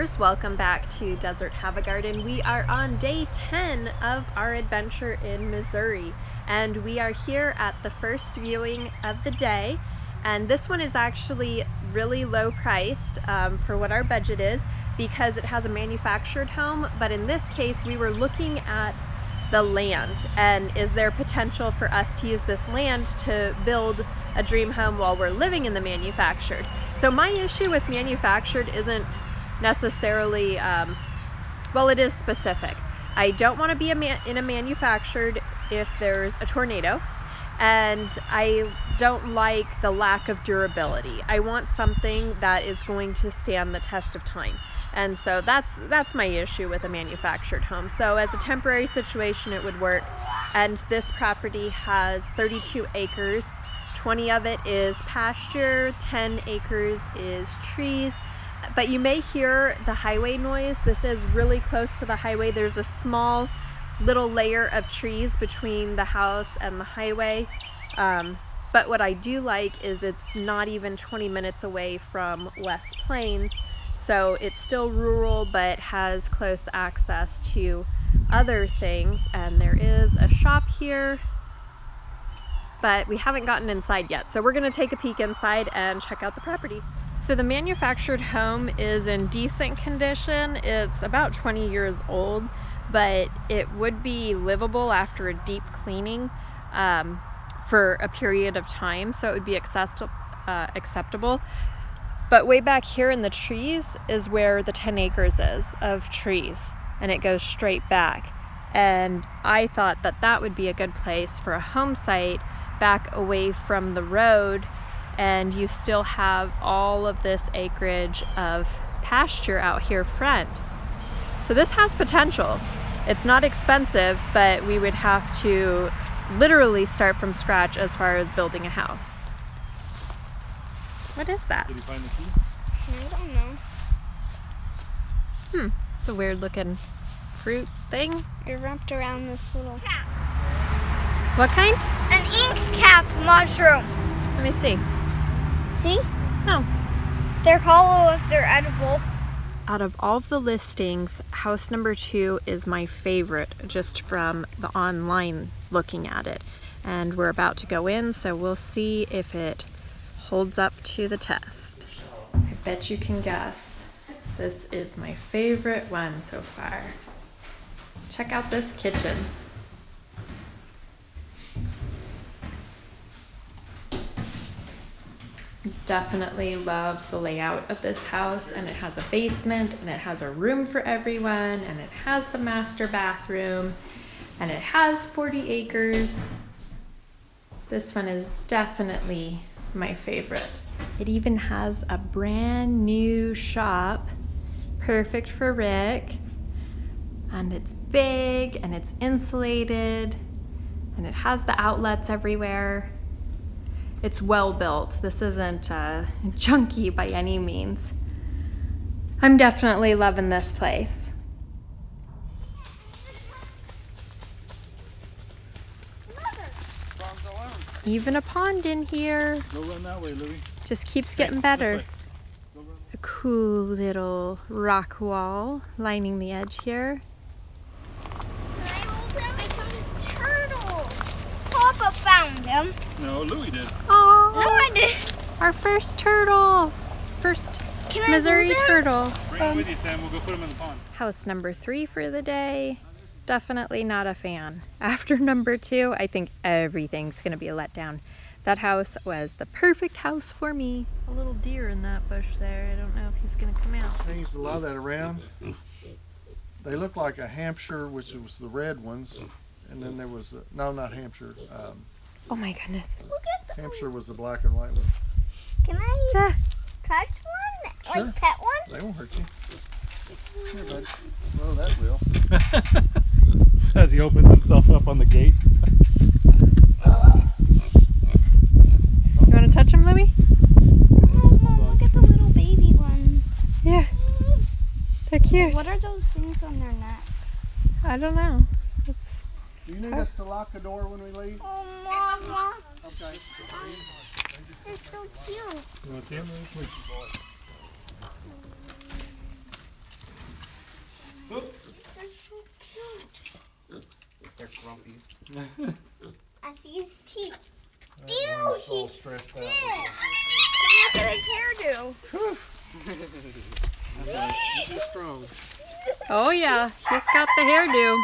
explorers, welcome back to Desert Have a Garden. We are on day 10 of our adventure in Missouri, and we are here at the first viewing of the day. And this one is actually really low priced for what our budget is, because it has a manufactured home. But in this case, we were looking at the land, and is there potential for us to use this land to build a dream home while we're living in the manufactured. So my issue with manufactured isn't necessarily, well, it is specific. I don't want to be in a manufactured if there's a tornado, and I don't like the lack of durability. I want something that is going to stand the test of time. And so that's my issue with a manufactured home. So as a temporary situation, it would work. And this property has 32 acres. 20 of it is pasture, 10 acres is trees. But you may hear the highway noise. This is really close to the highway. There's a small little layer of trees between the house and the highway. But what I do like is it's not even 20 minutes away from West Plains. So it's still rural, but has close access to other things. And there is a shop here, but we haven't gotten inside yet. So we're gonna take a peek inside and check out the property. So the manufactured home is in decent condition. It's about 20 years old, but it would be livable after a deep cleaning for a period of time. So it would be acceptable. But way back here in the trees is where the 10 acres is of trees, and it goes straight back. And I thought that that would be a good place for a home site back away from the road, and you still have all of this acreage of pasture out here front. So this has potential. It's not expensive, but we would have to literally start from scratch as far as building a house. What is that? Did you find the key? I don't know. It's a weird looking fruit thing. It wrapped around this little cap. What kind? An ink cap mushroom. Let me see. See? Oh. They're hollow if they're edible. Out of all of the listings, house number 2 is my favorite, just from the online looking at it. And we're about to go in, so we'll see if it holds up to the test. I bet you can guess. This is my favorite one so far. Check out this kitchen. Definitely love the layout of this house, and it has a basement, and it has a room for everyone, and it has the master bathroom, and it has 40 acres. This one is definitely my favorite. It even has a brand new shop, perfect for Rick, and it's big and it's insulated and it has the outlets everywhere. It's well built. This isn't junky by any means. I'm definitely loving this place. Even a pond in here. Go run that way, Louie. Just keeps getting better. A cool little rock wall lining the edge here. I found a turtle. Papa found him. No, Louie did. Oh, No, I did. our first turtle. First Missouri turtle. Bring him with you, Sam. We'll go put him in the pond. House number 3 for the day. Definitely not a fan. After number 2, I think everything's gonna be a letdown. That house was the perfect house for me. A little deer in that bush there. I don't know if he's gonna come out. I used a lot of that around. They look like a Hampshire, which was the red ones, and then there was no, not Hampshire. Oh my goodness. Look at Hampshire was the black and white one. Can I touch one? Sure. Like pet one? They won't hurt you. Here, bud. Oh, that will. As he opens himself up on the gate. You want to touch him, Louie? Oh, Mom, look at the little baby one. Yeah. They're cute. What are those things on their necks? I don't know. Do you need us to lock the door when we leave? Oh, Mama. Okay. They're so cute. You want to see him, Louie? They're so cute. They're grumpy. I see his teeth. That Ew, one's all he's stressed spit. out. Look at his hairdo. He's so strong. Oh yeah, he's got the hairdo.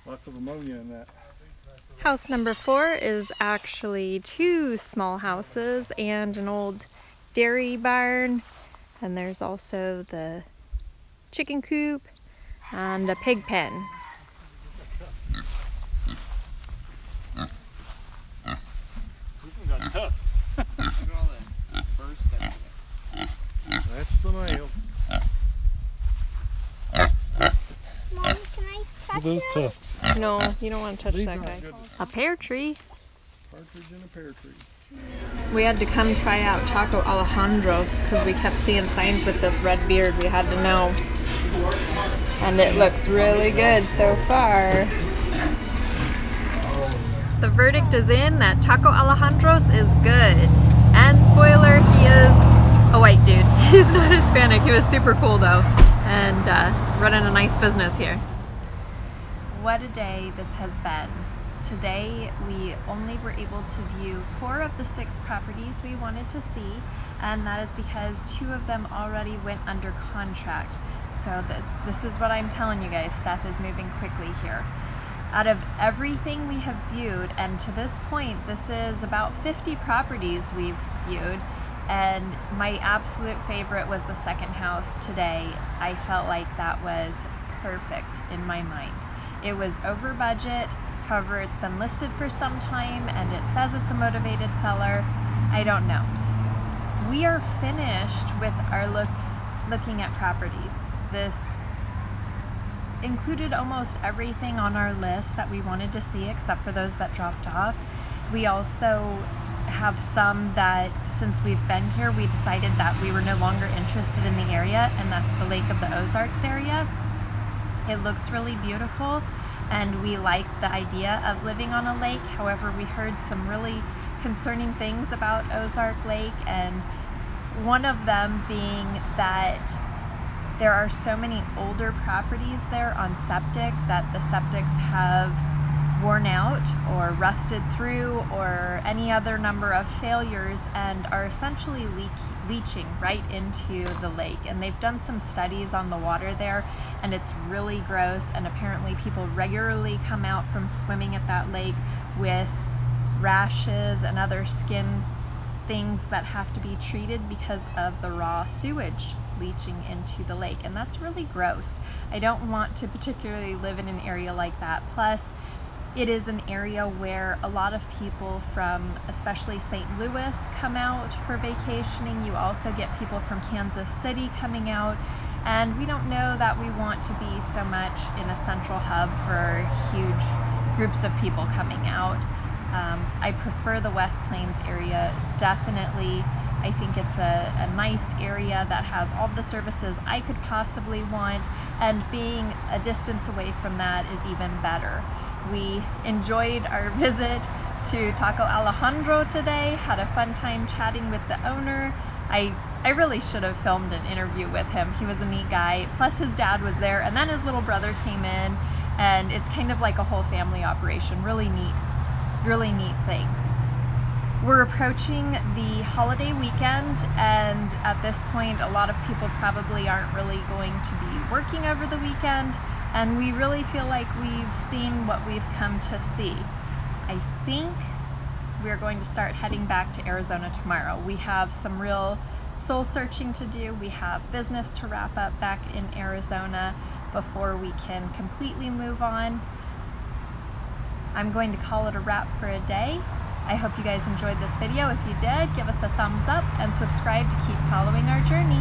Lots of ammonia in that. House number 4 is actually 2 small houses and an old dairy barn. And there's also the chicken coop and a pig pen. This one got tusks. Look at all the fur stuff. That's the male. Mom, can I Look touch at those it? tusks. No, you don't want to touch These that aren't guy. good. A pear tree. Partridge in a pear tree. We had to come try out Taco Alejandro's because we kept seeing signs with this red beard. We had to know. And it looks really good so far. The verdict is in that Taco Alejandro's is good. And spoiler, he is a white dude. He's not Hispanic. He was super cool though. And running a nice business here. What a day this has been. Today we only were able to view 4 of the 6 properties we wanted to see, and that is because 2 of them already went under contract. So this is what I'm telling you guys, stuff is moving quickly here. Out of everything we have viewed, and to this point this is about 50 properties we've viewed, and my absolute favorite was the second house today. I felt like that was perfect in my mind. It was over budget. However, it's been listed for some time and it says it's a motivated seller. I don't know. We are finished with our looking at properties. This included almost everything on our list that we wanted to see except for those that dropped off. We also have some that, since we've been here, we decided that we were no longer interested in the area, and that's the Lake of the Ozarks area. It looks really beautiful. And we like the idea of living on a lake. However, we heard some really concerning things about Ozark Lake, and one of them being that there are so many older properties there on septic that the septics have worn out or rusted through or any other number of failures and are essentially leaching right into the lake. And they've done some studies on the water there, and it's really gross, and apparently people regularly come out from swimming at that lake with rashes and other skin things that have to be treated because of the raw sewage leaching into the lake, and that's really gross. I don't want to particularly live in an area like that. Plus, it is an area where a lot of people from especially St. Louis come out for vacationing. You also get people from Kansas City coming out, and we don't know that we want to be so much in a central hub for huge groups of people coming out. I prefer the West Plains area, definitely. I think it's a nice area that has all the services I could possibly want, and being a distance away from that is even better. We enjoyed our visit to Taco Alejandro today, had a fun time chatting with the owner. I really should have filmed an interview with him. He was a neat guy, plus his dad was there, and then his little brother came in, and it's kind of like a whole family operation. Really neat thing. We're approaching the holiday weekend, and at this point a lot of people probably aren't really going to be working over the weekend, and we really feel like we've seen what we've come to see. I think we're going to start heading back to Arizona tomorrow. We have some real soul searching to do. We have business to wrap up back in Arizona before we can completely move on. I'm going to call it a wrap for a day. I hope you guys enjoyed this video. If you did, give us a thumbs up and subscribe to keep following our journey.